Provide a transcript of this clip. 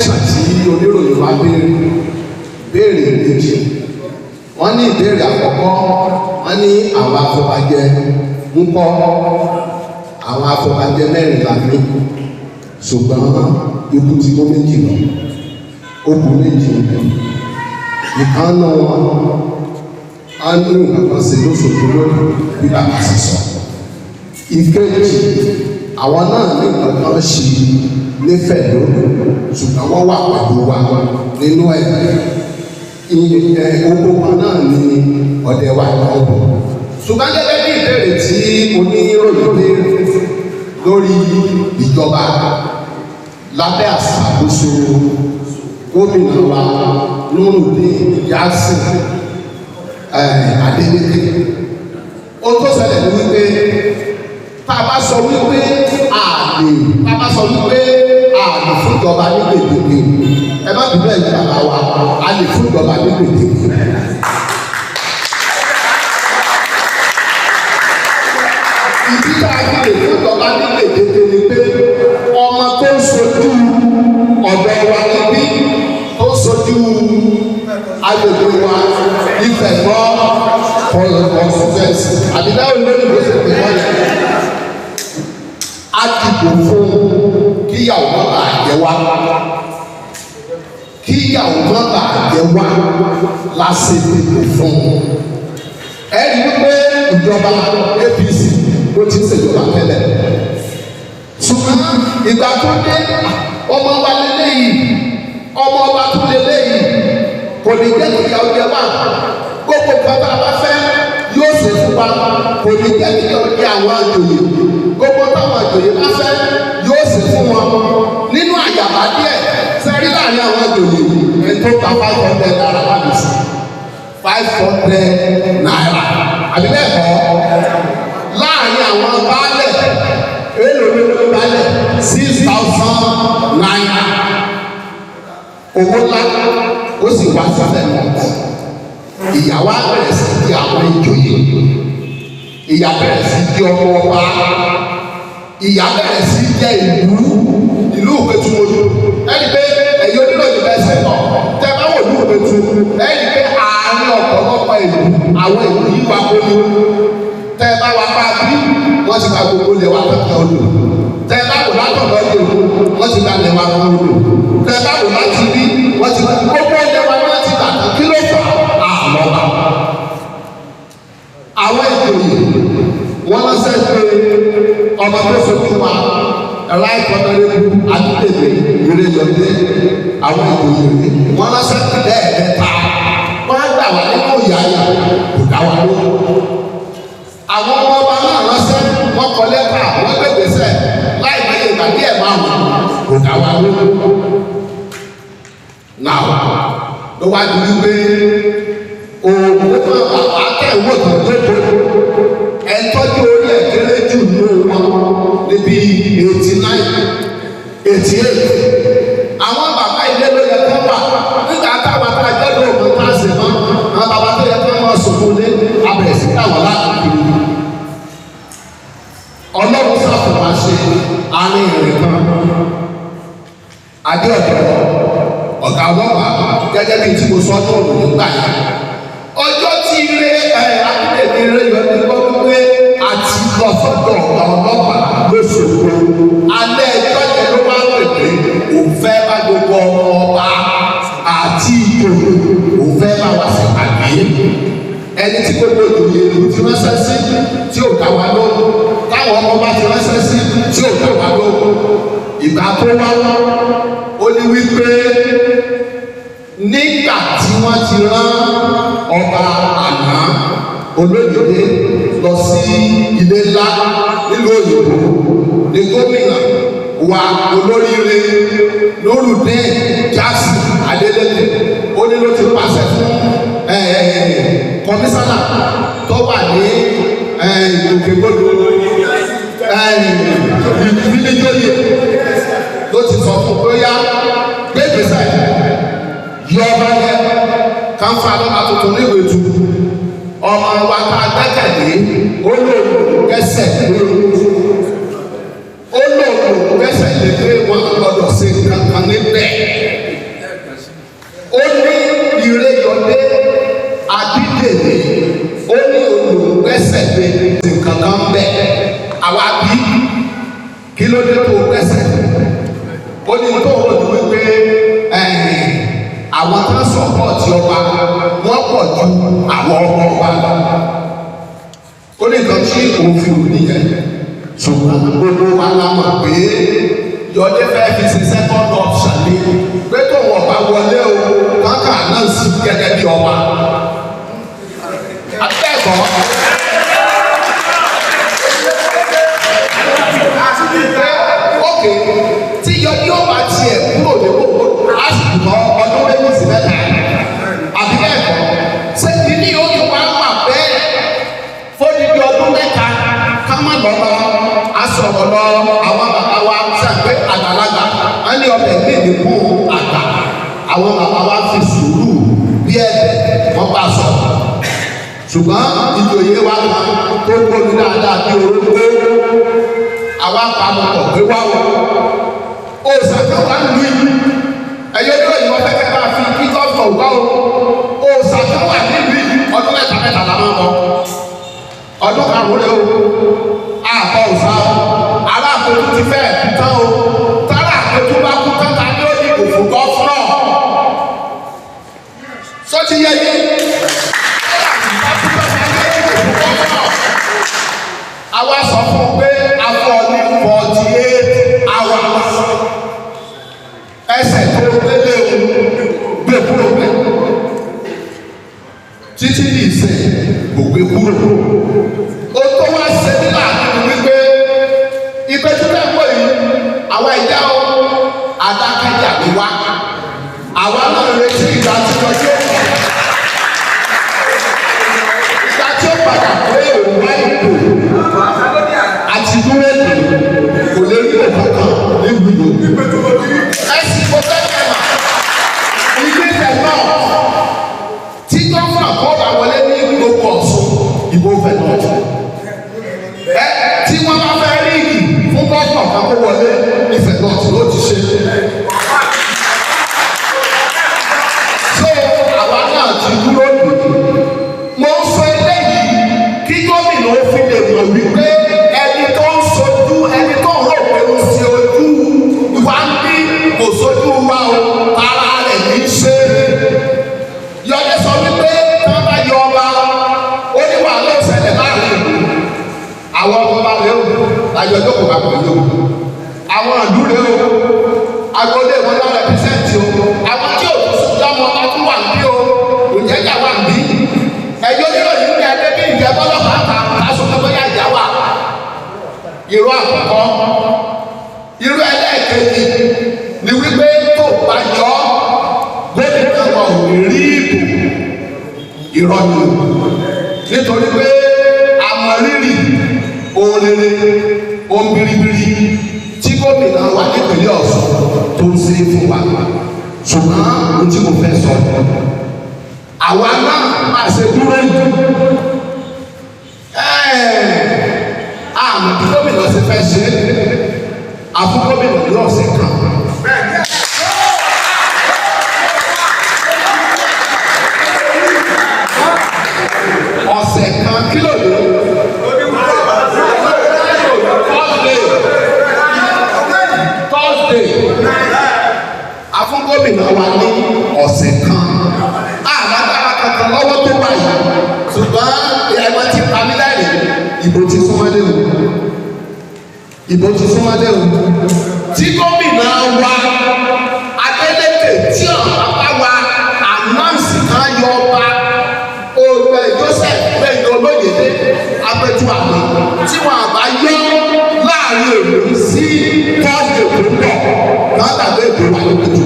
question tí oníròyìn wá béèrè méjì. Wọ́n ní ìbéèrè àkọ́kọ́, wọ́n ní àwọn afọbajẹ ń kọ́ àwọn afọbajẹ 4 la ní, ṣùgbọ́n ikú ti kó méjì lọ, ó kú méjì lọ. Ìkànnà wọn á ní nǹkan ṣe lóṣooṣù lónìí bí bàbá sì sọ. Ìkejì, àwọn náà ní nǹkan ṣe nífẹ̀ẹ́ lónìí, ṣùgbọ́n wọ́n wà pẹ̀lú wa nínú oko kan náà ní ọ̀dẹ̀ wa náà bọ̀. Ṣùgbọ́n gẹ́gẹ́ bí ìbéèrè tí oníròyìn béèrè lórí ìjọba lábẹ́ àṣàkóso gómìnà wa Nurudeen Yasin Adeleke, ó tó ṣẹlẹ̀ ní wípé tá a bá sọ wípé ààlè fún ìjọba ní gbèdéke, ẹ má bínú ẹ̀yìn bàbá wa, a lè fún ìjọba ní gbèdéke. Ìdí tá a fi lè fún ìjọba ní gbèdéke ni pé ọmọ tó ń sojú ọ̀dọ̀ wa níbí, tó ń sojú agbègbè wa Ifẹ̀-Gbọ́ constituency àdìdáwò lónìí ló ṣe pé wọ́n yẹ á dìbò fún kíyàwó má bàa jẹ wá, kíyàwó má bàa jẹ wá láṣẹ dìbò fún. Ẹni wípé ìjọba APC ló ti ń ṣèjọba tẹ́lẹ̀, ṣùgbọ́n ìgbà tó dé ọmọ wa lélẹ́yìí, ọmọ wa tó lélẹ́yìí, kò ní jẹ́ kíyàwó jẹ wá. Gbogbo bàbá bá fẹ́ yóò ṣe fún wa, kò ní jẹ́ kíyàwó jẹ àwọn àjòyè. Gbogbo táwọn àjòyè bá fẹ́ yóò ṣe fún wọn. Nínú àyàbá díẹ̀ sẹ́rí láàrin àwọn àjòyè ẹni tó ta 500 naira wà ní sí 500 naira. Àbí bẹ́ẹ̀ kọ́ láàrin àwọn baálẹ̀ èlò ló baálẹ̀ 6,000 naira. Owó ńlá ó sì wá sílẹ̀ mọ́. Ìyàwó abẹ̀rẹ̀ sí di àwọn ìjòyè, ìyá bẹ̀rẹ̀ sí di ọmọ ọba, ìyá bẹ̀rẹ̀ sí jẹ́ ìlú Ìpẹ́tùmọ́jú. Ẹni pé ẹ̀yọ́ oníròyìn bẹ́ẹ̀ sẹ́tọ̀ tẹ́ bá wò ní Ìpẹ́tù, ẹni pé àárín ọ̀pọ̀lọpọ̀ ìlú àwọn ìlú yìí wà kólú. Tẹ́ bá wà pa bí wọ́n ti gba gbogbo ilẹ̀ wa kẹ́kẹ́ odò. Tẹ́ bá wò látọ̀dọ̀ ìlú wọ́n ti gba ilẹ̀ wa kẹ́kẹ́ odò. Tẹ́ bá wò láti bí wọ́n ti gba gbogbo ilẹ̀ wa wọ́n ti gbà kí ló fà á lọ́ba. Àwọn ìjòyè wọ́n lọ́sẹ̀ pé ọmọ tó sojú wa ẹ̀láìkọ́nọ́lẹ́kù adúlẹ̀dẹ̀ ìrẹ́lọ́dẹ àwọn ìjòyè wọ́n lọ́sẹ̀ pé lẹ́ẹ̀mẹ́ta wọ́n á gbà wá nínú ìyá yà kò dá wa lóhùn. Àwọn ọmọ ọba náà lọ́sẹ̀ wọ́n kọ lẹ́tà wọ́n gbẹ̀gbẹ̀sẹ̀ láì máa yẹ ìgbà díẹ̀ máa wọ̀ kò dá wa lóhùn. Náà ló wá di wípé òògùn akẹ́wò tó gbogbo ẹ̀tọ́jú orí ẹ̀kẹ́rẹ́ jù ní wọn níbi 89, 88. Àwọn bàbá ilé ló yẹ kó wà nígbà táwọn tá a jẹ́ lóògùn tá a sì mọ́ àwọn bàbá tó yẹ kó wọ́n sọ̀kún lé abẹ̀rẹ̀ sí káwọn láti kiri. Ọlọ́run sáfùmá ṣe àárín ìrìn kan adé ọ̀dọ́ ọ̀gá ọlọ́pàá gẹ́gẹ́ bí tí mo sọ ní òòlù nígbà yẹn. Ọjọ́ tí ilé akíndèmí rẹ̀ yọ ní gbọ́ pé àti lọ sọ́dọ̀ ọ̀gá ọlọ́pàá lóṣogbo. Alẹ́ ẹjọ́ yẹn ló wá pè pé òun fẹ́ bá gbogbo ọba àti ìjòyè òun fẹ́ bá wá sí àgbáyé. Ẹni tí gbogbo ìjòyè ìlú ti ránṣẹ́ sí tí ò dá wa lóhùn, táwọn ọmọ bá ti ránṣẹ́ sí tí ò dá wa lóhùn. Ìgbà tó wá ó ní wípé nígbà tí wọ́n ti rán ọba àná Olóyèdé lọ sí ilé ńlá nílùú òyìnbó ní gómìnà wa olóríire Nurudeen Yasin Adeleke ó ní ló ti pàṣẹ fún kọmísánná tó wà ní ìgbòkègbodò ìfìlíjòyè ló ti sọ fún bóyá gbégbèsè yọ ọba yẹ káńfà lọ́ba tuntun níwèé tu ọmọ wa ká gbẹ́kẹ̀lé olóògùn kẹsẹ̀ lé olóògùn kẹsẹ̀ lé pé wọ́n gbọ́dọ̀ ṣe kankan níbẹ̀ àwọn tó ń sọ̀pọ̀tì ọba wọ́n pọ̀ ju àwọn ọmọ ọba lọ. ó ní nǹkan tí òfin ò nìyẹn ṣùgbọ́n gbogbo wa la mọ̀ pé Yọdé fẹ́ fi ṣe second option ni pé tó wọ́n bá wọlé o káńkà náà sí gẹ́gẹ́ bí ọba. akẹ́kọ̀ọ́ ókè tí Yọdé ó bá tiẹ̀ kúrò nípò á sì kọ́ ọdún méjì sí mẹ́ta àbí ẹ̀kọ́ ṣé ìdí yóò tún wá wà bẹ́ẹ̀ fódìdí ọdún mẹ́ta ká má lọ́lọ́ asọ̀rọ̀ lọ àwọn bàbá wa sàgbé àgbàlagbà wọ́n ní ọbẹ̀ ní ìdìbò àgbà àwọn bàbá wa fi sùúrù bí ẹ̀bẹ̀ wọ́n bá sọ ṣùgbọ́n ìjòyè wa kan tó gbóni dáadáa bí orúkọ àwa pamọ́ pé wá wọ òòsàkẹ́ wà nínú ìlú ẹ̀yọ́ ní òyìnbó fẹ́kẹ́ bá fi kí gọ́ọ̀fọ̀ wá o òòsàkẹ́ wà nínú ìlú ọdún mẹ́ta la máa ń bọ̀ ọdún karùn-ún rẹ o àbọ̀ òsà o aláàbòjú ti fẹ́ kú tán o tára àbòjú bá kú tán ta ní ó ní òfò gọ́fúnọ̀ sọ́tí yẹ yé àwa sọ fún pé afọ ní 48 hours ẹsẹ̀ tó gbélé o gbé kúrò bẹ́ẹ̀ títí ní ìsẹ̀ kò gbé kúrò ó tó wá ṣe ní láàánú wípé ìgbẹ́jú náà pọ̀ yìí àwa ìjà o adákẹ́jà ni wá àwa náà retí ìgbà tí wọ́n yóò ìgbà tí ó padà pé òun wá ipò àti dúró èdè kò lè rí òkàkàn nílùú ìlú ẹ̀sìn kò fẹ́ kẹ́mà ilé ìfẹ́ náà tí gọ́fúnà kọ́ bá wọlé ní gbogbo Ọ̀ṣun ìbò fẹ́ náà jù tí wọ́n bá fẹ́ rí ìlú fún gọ́fúnà kan kó wọlé ìfẹ́ náà tí ó ti ṣe. so àwa náà ti dúró dùn mo ń sọ eléyìí kí gómìnà ó fi lè mọ̀ wípé ẹni tó ń sojú ẹni tó ń rò pé ó ṣe ojú wa ń bí kò sojú wa o ara rẹ̀ ní í ṣe. Yọdé sọ wípé tí wọ́n bá yọ ọba ó ní wàhálà ìṣẹ̀lẹ̀ láàrin àwọn ọba rẹ̀ o lájọ tó kò bá pẹ̀lú o àwọn ìlú rẹ̀ o agbolé wọn náà rẹpísẹ́ǹtì o àwọn tí ò tún sójú ọmọ ọba tún wà níbí o òjẹ́jà wà níbí ẹjọ́ nínú ìlú ní adé bí ìjẹ́ bọ́lọ́pàá ta lásán bóyá ìjà wà. Irú àkọ́kọ́ irú ẹlẹ́ẹ̀kejì ni wípé tó bá yọ gómìnà wọn ò rí ìbò ìrọ̀lù nítorí pé àmọ̀rírì ohun rere ohun biribiri tí gómìnà wà nípìnlẹ̀ Ọ̀ṣun tó ń ṣe fún wa ṣùgbọ́n ohun tí mo fẹ́ sọ àwa náà máa ṣe dúró àmọ́ bí gómìnà ṣe fẹ́ ṣe àfún gómìnà ní ọ̀sẹ̀ kan. ọ̀sẹ̀ kan kí ló dé? Thursday àfún gómìnà wa ní ọ̀sẹ̀ kan. Àlágbára kankan lọ́wọ́ tó báyìí ṣùgbọ́n ẹ̀rọ ti pa mí lẹ́rìn ìbò ti súnmọ́lé o ìbò ti súnmọ́lé o tí gómìnà wa Adeleke tí ọ̀rọ̀ bá wa ànáǹsì kan yọ ọba olùgbé Joseph gbẹ̀yìn Olóyèdé abẹ́jú àná tí wọn àbá yọ láàrin èrò sí tọ́jú ètò ń bọ̀ látàgbé ètò wà lókè jù.